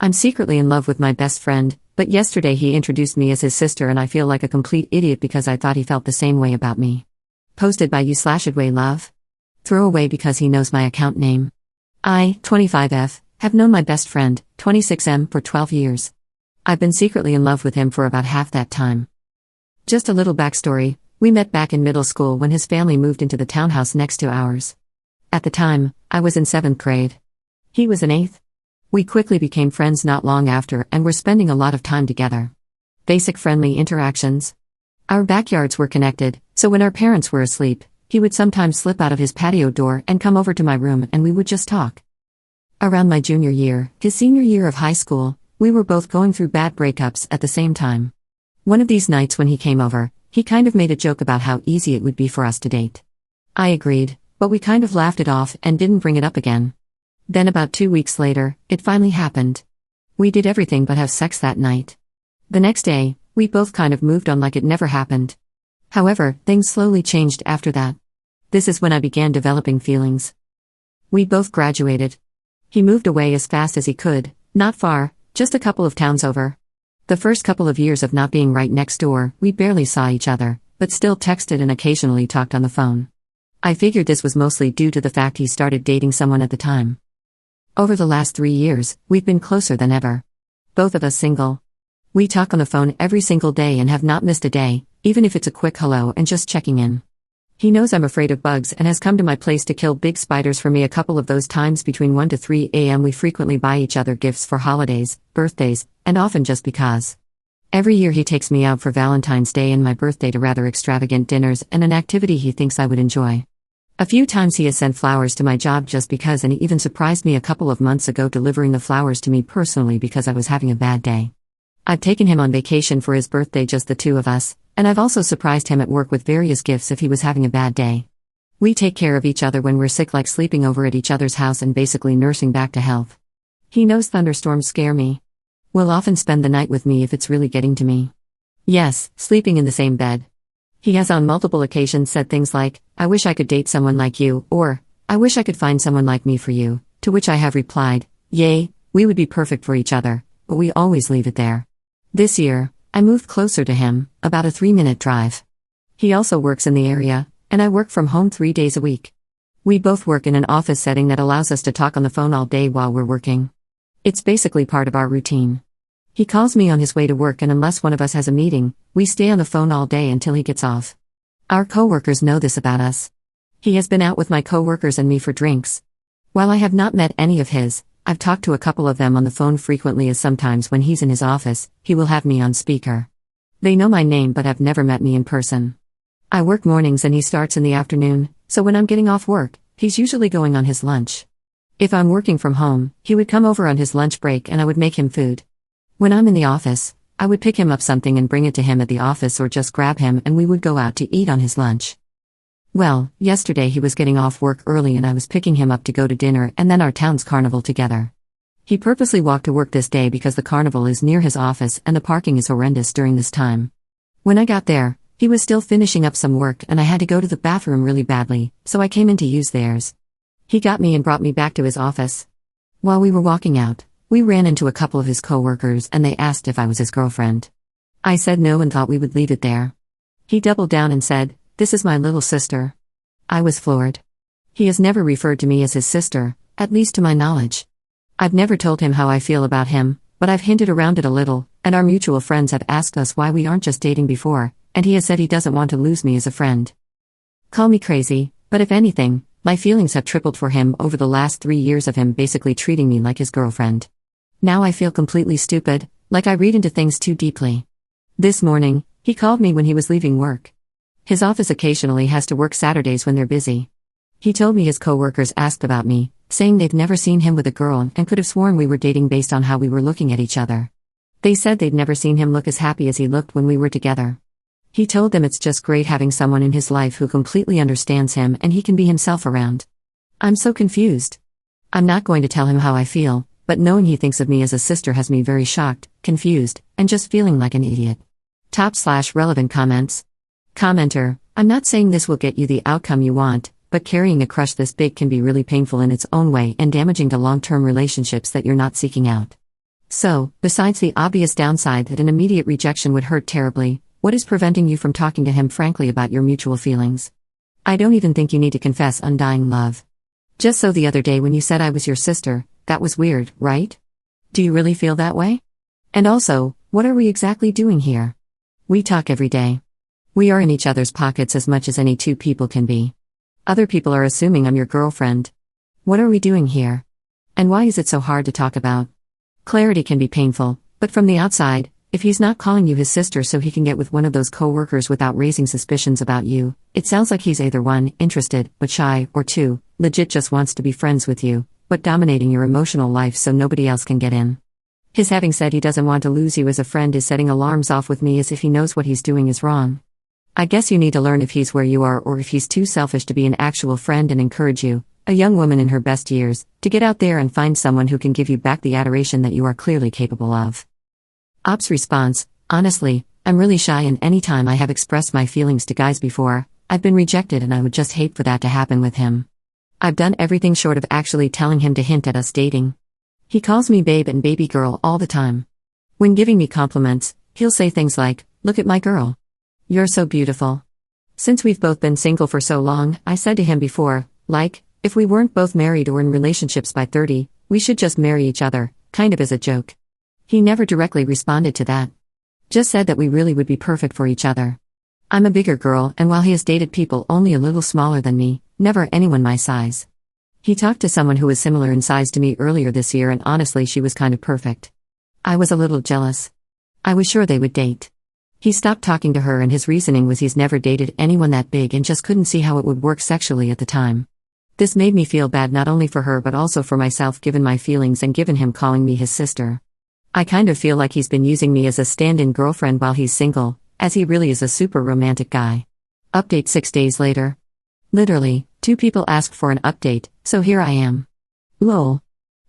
I'm secretly in love with my best friend, but yesterday he introduced me as his sister and I feel like a complete idiot because I thought he felt the same way about me. Posted by you/Adway Love. Throw away because he knows my account name. I, 25F, have known my best friend, 26M, for 12 years. I've been secretly in love with him for about half that time. Just a little backstory, we met back in middle school when his family moved into the townhouse next to ours. At the time, I was in 7th grade. He was in 8th. We quickly became friends not long after and were spending a lot of time together. Basic friendly interactions. Our backyards were connected, so when our parents were asleep, he would sometimes slip out of his patio door and come over to my room and we would just talk. Around my junior year, his senior year of high school, we were both going through bad breakups at the same time. One of these nights when he came over, he kind of made a joke about how easy it would be for us to date. I agreed, but we kind of laughed it off and didn't bring it up again. Then about 2 weeks later, it finally happened. We did everything but have sex that night. The next day, we both kind of moved on like it never happened. However, things slowly changed after that. This is when I began developing feelings. We both graduated. He moved away as fast as he could, not far, just a couple of towns over. The first couple of years of not being right next door, we barely saw each other, but still texted and occasionally talked on the phone. I figured this was mostly due to the fact he started dating someone at the time. Over the last 3 years, we've been closer than ever. Both of us single. We talk on the phone every single day and have not missed a day, even if it's a quick hello and just checking in. He knows I'm afraid of bugs and has come to my place to kill big spiders for me a couple of those times between 1 to 3 a.m. We frequently buy each other gifts for holidays, birthdays, and often just because. Every year he takes me out for Valentine's Day and my birthday to rather extravagant dinners and an activity he thinks I would enjoy. A few times he has sent flowers to my job just because, and he even surprised me a couple of months ago delivering the flowers to me personally because I was having a bad day. I've taken him on vacation for his birthday, just the two of us, and I've also surprised him at work with various gifts if he was having a bad day. We take care of each other when we're sick, like sleeping over at each other's house and basically nursing back to health. He knows thunderstorms scare me. Will often spend the night with me if it's really getting to me. Yes, sleeping in the same bed. He has on multiple occasions said things like, "I wish I could date someone like you," or, "I wish I could find someone like me for you," to which I have replied, "Yay, we would be perfect for each other," but we always leave it there. This year, I moved closer to him, about a 3-minute drive. He also works in the area, and I work from home 3 days a week. We both work in an office setting that allows us to talk on the phone all day while we're working. It's basically part of our routine. He calls me on his way to work, and unless one of us has a meeting, we stay on the phone all day until he gets off. Our coworkers know this about us. He has been out with my coworkers and me for drinks. While I have not met any of his, I've talked to a couple of them on the phone frequently, as sometimes when he's in his office, he will have me on speaker. They know my name but have never met me in person. I work mornings and he starts in the afternoon, so when I'm getting off work, he's usually going on his lunch. If I'm working from home, he would come over on his lunch break and I would make him food. When I'm in the office, I would pick him up something and bring it to him at the office, or just grab him and we would go out to eat on his lunch. Well, yesterday he was getting off work early and I was picking him up to go to dinner and then our town's carnival together. He purposely walked to work this day because the carnival is near his office and the parking is horrendous during this time. When I got there, he was still finishing up some work and I had to go to the bathroom really badly, so I came in to use theirs. He got me and brought me back to his office. While we were walking out, we ran into a couple of his coworkers and they asked if I was his girlfriend. I said no and thought we would leave it there. He doubled down and said, "This is my little sister." I was floored. He has never referred to me as his sister, at least to my knowledge. I've never told him how I feel about him, but I've hinted around it a little, and our mutual friends have asked us why we aren't just dating before, and he has said he doesn't want to lose me as a friend. Call me crazy, but if anything, my feelings have tripled for him over the last 3 years of him basically treating me like his girlfriend. Now I feel completely stupid, like I read into things too deeply. This morning, he called me when he was leaving work. His office occasionally has to work Saturdays when they're busy. He told me his coworkers asked about me, saying they've never seen him with a girl and could have sworn we were dating based on how we were looking at each other. They said they'd never seen him look as happy as he looked when we were together. He told them it's just great having someone in his life who completely understands him and he can be himself around. I'm so confused. I'm not going to tell him how I feel, but knowing he thinks of me as a sister has me very shocked, confused, and just feeling like an idiot. Top/relevant comments. Commenter, I'm not saying this will get you the outcome you want, but carrying a crush this big can be really painful in its own way and damaging to long-term relationships that you're not seeking out. So, besides the obvious downside that an immediate rejection would hurt terribly, what is preventing you from talking to him frankly about your mutual feelings? I don't even think you need to confess undying love. Just so the other day when you said I was your sister, that was weird, right? Do you really feel that way? And also, what are we exactly doing here? We talk every day. We are in each other's pockets as much as any two people can be. Other people are assuming I'm your girlfriend. What are we doing here? And why is it so hard to talk about? Clarity can be painful, but from the outside, if he's not calling you his sister so he can get with one of those coworkers without raising suspicions about you, it sounds like he's either 1, interested, but shy, or 2, legit just wants to be friends with you, but dominating your emotional life so nobody else can get in. His having said he doesn't want to lose you as a friend is setting alarms off with me as if he knows what he's doing is wrong. I guess you need to learn if he's where you are or if he's too selfish to be an actual friend and encourage you, a young woman in her best years, to get out there and find someone who can give you back the adoration that you are clearly capable of. Op's response: honestly, I'm really shy, and anytime I have expressed my feelings to guys before, I've been rejected, and I would just hate for that to happen with him. I've done everything short of actually telling him to hint at us dating. He calls me babe and baby girl all the time. When giving me compliments, he'll say things like, "Look at my girl. You're so beautiful." Since we've both been single for so long, I said to him before, like, if we weren't both married or in relationships by 30, we should just marry each other, kind of as a joke. He never directly responded to that. Just said that we really would be perfect for each other. I'm a bigger girl, and while he has dated people only a little smaller than me, never anyone my size. He talked to someone who was similar in size to me earlier this year, and honestly she was kind of perfect. I was a little jealous. I was sure they would date. He stopped talking to her, and his reasoning was he's never dated anyone that big and just couldn't see how it would work sexually at the time. This made me feel bad not only for her but also for myself given my feelings and given him calling me his sister. I kind of feel like he's been using me as a stand-in girlfriend while he's single, as he really is a super romantic guy. Update 6 days later. Literally, 2 people asked for an update, so here I am. Lol.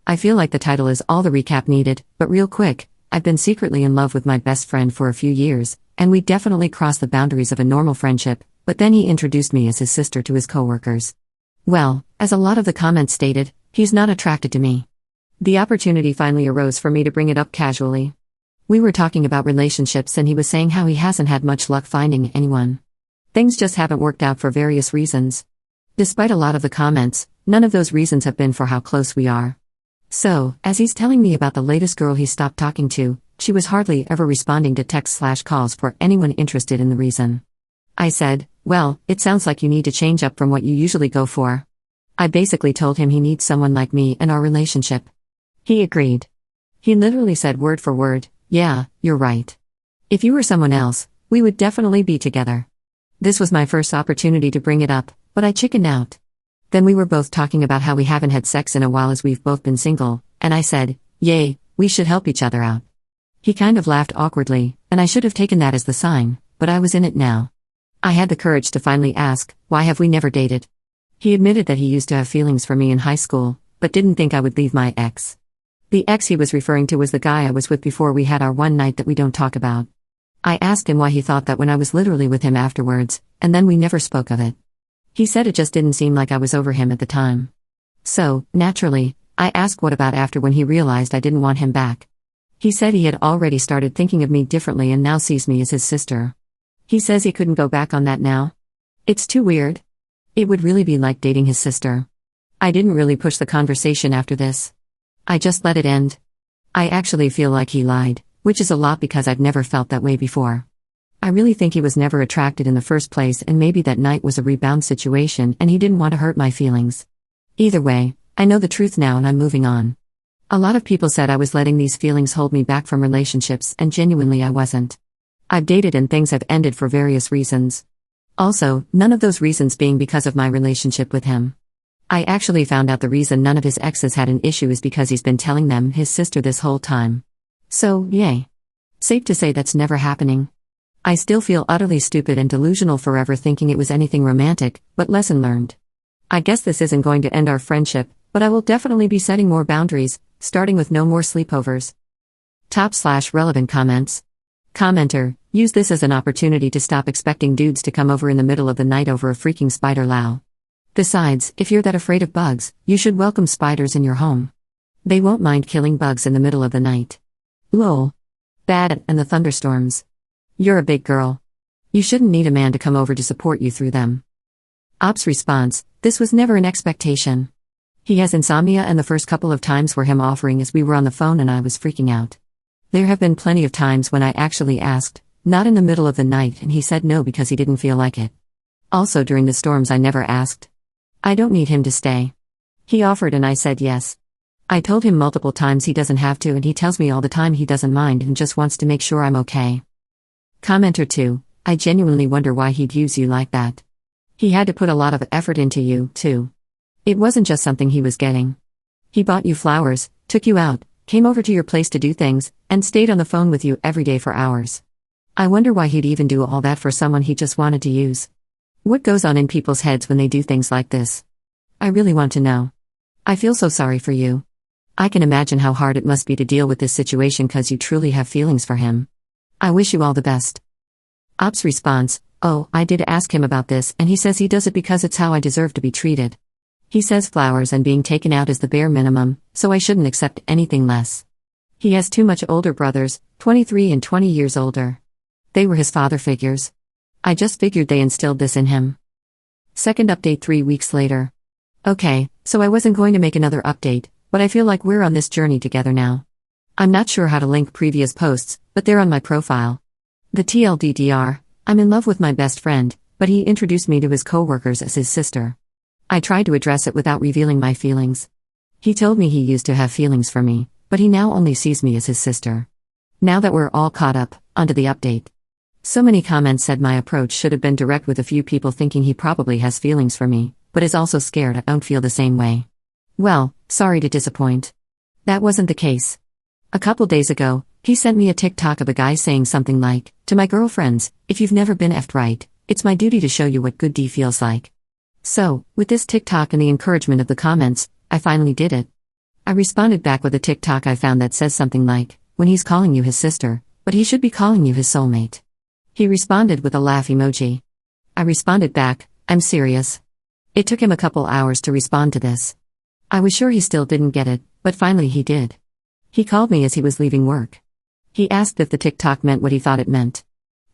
I feel like the title is all the recap needed, but real quick, I've been secretly in love with my best friend for a few years, and we definitely crossed the boundaries of a normal friendship, but then he introduced me as his sister to his coworkers. Well, as a lot of the comments stated, he's not attracted to me. The opportunity finally arose for me to bring it up casually. We were talking about relationships, and he was saying how he hasn't had much luck finding anyone. Things just haven't worked out for various reasons. Despite a lot of the comments, none of those reasons have been for how close we are. So, as he's telling me about the latest girl he stopped talking to, she was hardly ever responding to texts/calls for anyone interested in the reason. I said, well, it sounds like you need to change up from what you usually go for. I basically told him he needs someone like me in our relationship. He agreed. He literally said word for word, "Yeah, you're right. If you were someone else, we would definitely be together." This was my first opportunity to bring it up, but I chickened out. Then we were both talking about how we haven't had sex in a while as we've both been single, and I said, "Yay, we should help each other out." He kind of laughed awkwardly, and I should have taken that as the sign, but I was in it now. I had the courage to finally ask, why have we never dated? He admitted that he used to have feelings for me in high school, but didn't think I would leave my ex. The ex he was referring to was the guy I was with before we had our one night that we don't talk about. I asked him why he thought that when I was literally with him afterwards, and then we never spoke of it. He said it just didn't seem like I was over him at the time. So, naturally, I asked what about after when he realized I didn't want him back. He said he had already started thinking of me differently and now sees me as his sister. He says he couldn't go back on that now. It's too weird. It would really be like dating his sister. I didn't really push the conversation after this. I just let it end. I actually feel like he lied, which is a lot because I've never felt that way before. I really think he was never attracted in the first place, and maybe that night was a rebound situation and he didn't want to hurt my feelings. Either way, I know the truth now and I'm moving on. A lot of people said I was letting these feelings hold me back from relationships, and genuinely I wasn't. I've dated and things have ended for various reasons. Also, none of those reasons being because of my relationship with him. I actually found out the reason none of his exes had an issue is because he's been telling them his sister this whole time. So, yay. Safe to say that's never happening. I still feel utterly stupid and delusional forever thinking it was anything romantic, but lesson learned. I guess this isn't going to end our friendship, but I will definitely be setting more boundaries, starting with no more sleepovers. Top/relevant comments. Commenter, use this as an opportunity to stop expecting dudes to come over in the middle of the night over a freaking spider low. Besides, if you're that afraid of bugs, you should welcome spiders in your home. They won't mind killing bugs in the middle of the night. Lol. Bad and the thunderstorms. You're a big girl. You shouldn't need a man to come over to support you through them. Ops response: this was never an expectation. He has insomnia, and the first couple of times were him offering as we were on the phone, and I was freaking out. There have been plenty of times when I actually asked, not in the middle of the night, and he said no because he didn't feel like it. Also during the storms I never asked. I don't need him to stay. He offered and I said yes. I told him multiple times he doesn't have to, and he tells me all the time he doesn't mind and just wants to make sure I'm okay. Commenter 2: I genuinely wonder why he'd use you like that. He had to put a lot of effort into you, too. It wasn't just something he was getting. He bought you flowers, took you out, came over to your place to do things, and stayed on the phone with you every day for hours. I wonder why he'd even do all that for someone he just wanted to use. What goes on in people's heads when they do things like this? I really want to know. I feel so sorry for you. I can imagine how hard it must be to deal with this situation cause you truly have feelings for him. I wish you all the best. Ops response: oh, I did ask him about this, and he says he does it because it's how I deserve to be treated. He says flowers and being taken out is the bare minimum, so I shouldn't accept anything less. He has two much older brothers, 23 and 20 years older. They were his father figures. I just figured they instilled this in him. Second update 3 weeks later. Okay, so I wasn't going to make another update, but I feel like we're on this journey together now. I'm not sure how to link previous posts, but they're on my profile. The TLDDR: I'm in love with my best friend, but he introduced me to his coworkers as his sister. I tried to address it without revealing my feelings. He told me he used to have feelings for me, but he now only sees me as his sister. Now that we're all caught up, onto the update. So many comments said my approach should have been direct, with a few people thinking he probably has feelings for me, but is also scared I don't feel the same way. Well, sorry to disappoint. That wasn't the case. A couple days ago, he sent me a TikTok of a guy saying something like, "To my girlfriends, if you've never been effed right, it's my duty to show you what good D feels like." So, with this TikTok and the encouragement of the comments, I finally did it. I responded back with a TikTok I found that says something like, "When he's calling you his sister, but he should be calling you his soulmate." He responded with a laugh emoji. I responded back, "I'm serious." It took him a couple hours to respond to this. I was sure he still didn't get it, but finally he did. He called me as he was leaving work. He asked if the TikTok meant what he thought it meant.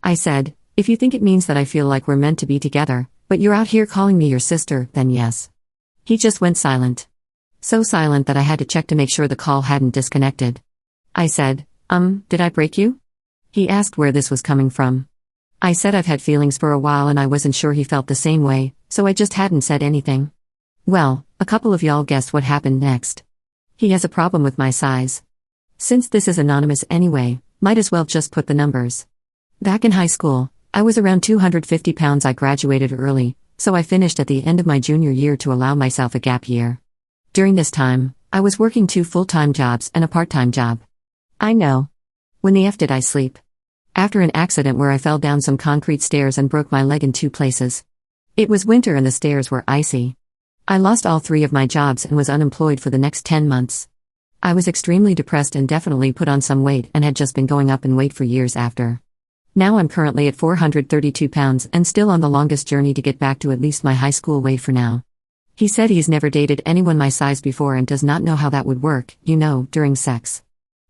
I said, "If you think it means that I feel like we're meant to be together, but you're out here calling me your sister, then yes." He just went silent. So silent that I had to check to make sure the call hadn't disconnected. I said, did I break you?" He asked where this was coming from. I said I've had feelings for a while and I wasn't sure he felt the same way, so I just hadn't said anything. Well, a couple of y'all guessed what happened next. He has a problem with my size. Since this is anonymous anyway, might as well just put the numbers. Back in high school, I was around 250 pounds. I graduated early, so I finished at the end of my junior year to allow myself a gap year. During this time, I was working 2 full-time jobs and a part-time job. I know. When the F did I sleep? After an accident where I fell down some concrete stairs and broke my leg in 2 places. It was winter and the stairs were icy. I lost all 3 of my jobs and was unemployed for the next 10 months. I was extremely depressed and definitely put on some weight and had just been going up in weight for years after. Now I'm currently at 432 pounds and still on the longest journey to get back to at least my high school weight for now. He said he's never dated anyone my size before and does not know how that would work, during sex.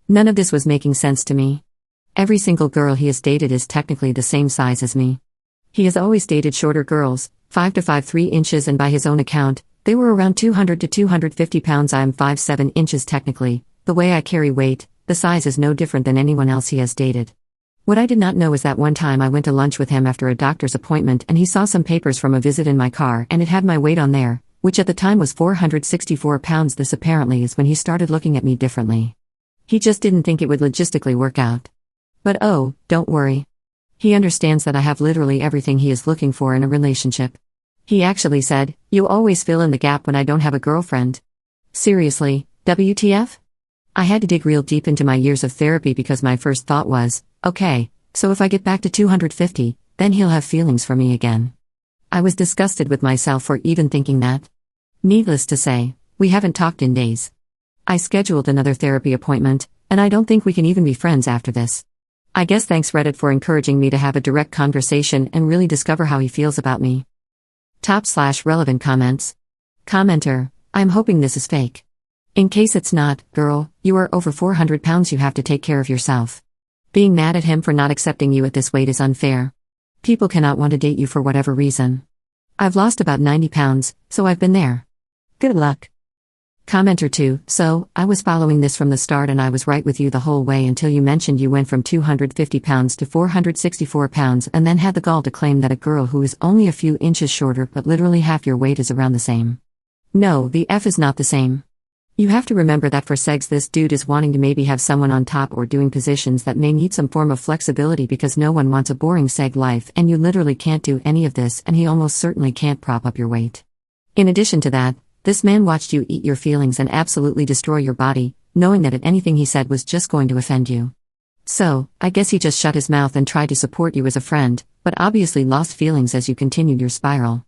None of this was making sense to me. Every single girl he has dated is technically the same size as me. He has always dated shorter girls, 5 to 5'3" inches, and by his own account, they were around 200 to 250 pounds. I am 5'7" inches technically. The way I carry weight, the size is no different than anyone else he has dated. What I did not know is that one time I went to lunch with him after a doctor's appointment and he saw some papers from a visit in my car and it had my weight on there, which at the time was 464 pounds. This apparently is when he started looking at me differently. He just didn't think it would logistically work out. But oh, don't worry. He understands that I have literally everything he is looking for in a relationship. He actually said, "You always fill in the gap when I don't have a girlfriend." Seriously, WTF? I had to dig real deep into my years of therapy because my first thought was, okay, so if I get back to 250, then he'll have feelings for me again. I was disgusted with myself for even thinking that. Needless to say, we haven't talked in days. I scheduled another therapy appointment, and I don't think we can even be friends after this. I guess thanks Reddit for encouraging me to have a direct conversation and really discover how he feels about me. Top/relevant comments. Commenter: I'm hoping this is fake. In case it's not, girl, you are over 400 pounds, you have to take care of yourself. Being mad at him for not accepting you at this weight is unfair. People cannot want to date you for whatever reason. I've lost about 90 pounds, so I've been there. Good luck. Commenter 2, so, I was following this from the start and I was right with you the whole way until you mentioned you went from 250 pounds to 464 pounds and then had the gall to claim that a girl who is only a few inches shorter but literally half your weight is around the same. No, the F is not the same. You have to remember that for segs this dude is wanting to maybe have someone on top or doing positions that may need some form of flexibility because no one wants a boring seg life and you literally can't do any of this and he almost certainly can't prop up your weight. In addition to that, this man watched you eat your feelings and absolutely destroy your body, knowing that anything he said was just going to offend you. So, I guess he just shut his mouth and tried to support you as a friend, but obviously lost feelings as you continued your spiral.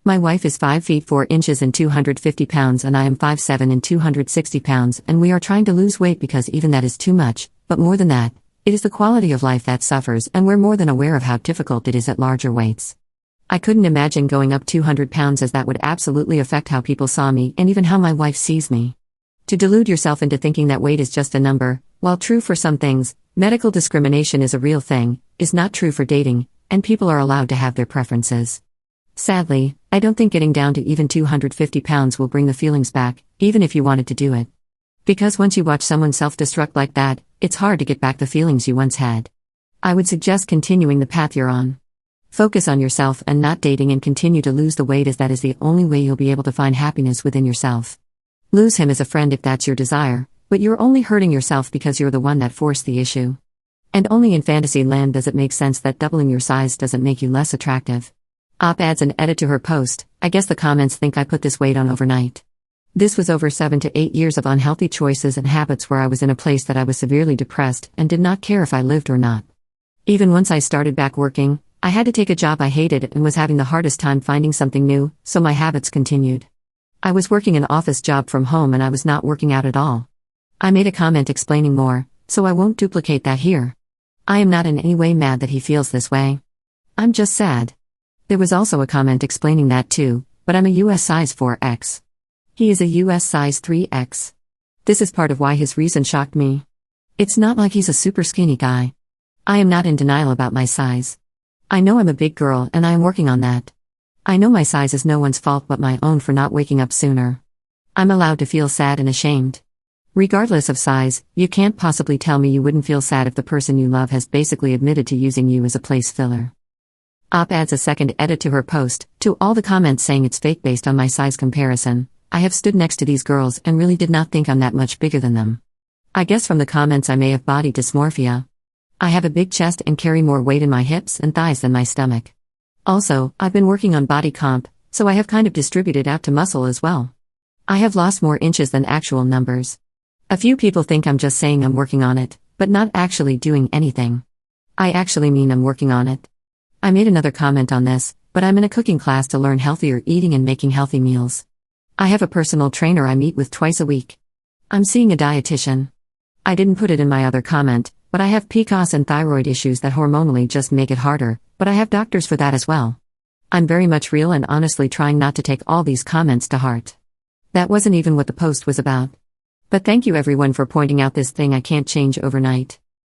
My wife is 5 feet 4 inches and 250 pounds and I am 5'7" and 260 pounds and we are trying to lose weight because even that is too much, but more than that, it is the quality of life that suffers and we're more than aware of how difficult it is at larger weights. I couldn't imagine going up 200 pounds as that would absolutely affect how people saw me and even how my wife sees me. To delude yourself into thinking that weight is just a number, while true for some things, medical discrimination is a real thing, is not true for dating, and people are allowed to have their preferences. Sadly, I don't think getting down to even 250 pounds will bring the feelings back, even if you wanted to do it. Because once you watch someone self-destruct like that, it's hard to get back the feelings you once had. I would suggest continuing the path you're on. Focus on yourself and not dating and continue to lose the weight as that is the only way you'll be able to find happiness within yourself. Lose him as a friend if that's your desire, but you're only hurting yourself because you're the one that forced the issue. And only in fantasy land does it make sense that doubling your size doesn't make you less attractive. Op adds an edit to her post. I guess the comments think I put this weight on overnight. This was over 7 to 8 years of unhealthy choices and habits where I was in a place that I was severely depressed and did not care if I lived or not. Even once I started back working, I had to take a job I hated and was having the hardest time finding something new, so my habits continued. I was working an office job from home and I was not working out at all. I made a comment explaining more, so I won't duplicate that here. I am not in any way mad that he feels this way. I'm just sad. There was also a comment explaining that too, but I'm a US size 4X. He is a US size 3X. This is part of why his reason shocked me. It's not like he's a super skinny guy. I am not in denial about my size. I know I'm a big girl and I am working on that. I know my size is no one's fault but my own for not waking up sooner. I'm allowed to feel sad and ashamed. Regardless of size, you can't possibly tell me you wouldn't feel sad if the person you love has basically admitted to using you as a place filler. Op adds a second edit to her post, to all the comments saying it's fake based on my size comparison. I have stood next to these girls and really did not think I'm that much bigger than them. I guess from the comments I may have body dysmorphia. I have a big chest and carry more weight in my hips and thighs than my stomach. Also, I've been working on body comp, so I have kind of distributed out to muscle as well. I have lost more inches than actual numbers. A few people think I'm just saying I'm working on it, but not actually doing anything. I actually mean I'm working on it. I made another comment on this, but I'm in a cooking class to learn healthier eating and making healthy meals. I have a personal trainer I meet with twice a week. I'm seeing a dietitian. I didn't put it in my other comment, but I have PCOS and thyroid issues that hormonally just make it harder, but I have doctors for that as well. I'm very much real and honestly trying not to take all these comments to heart. That wasn't even what the post was about. But thank you everyone for pointing out this thing I can't change overnight.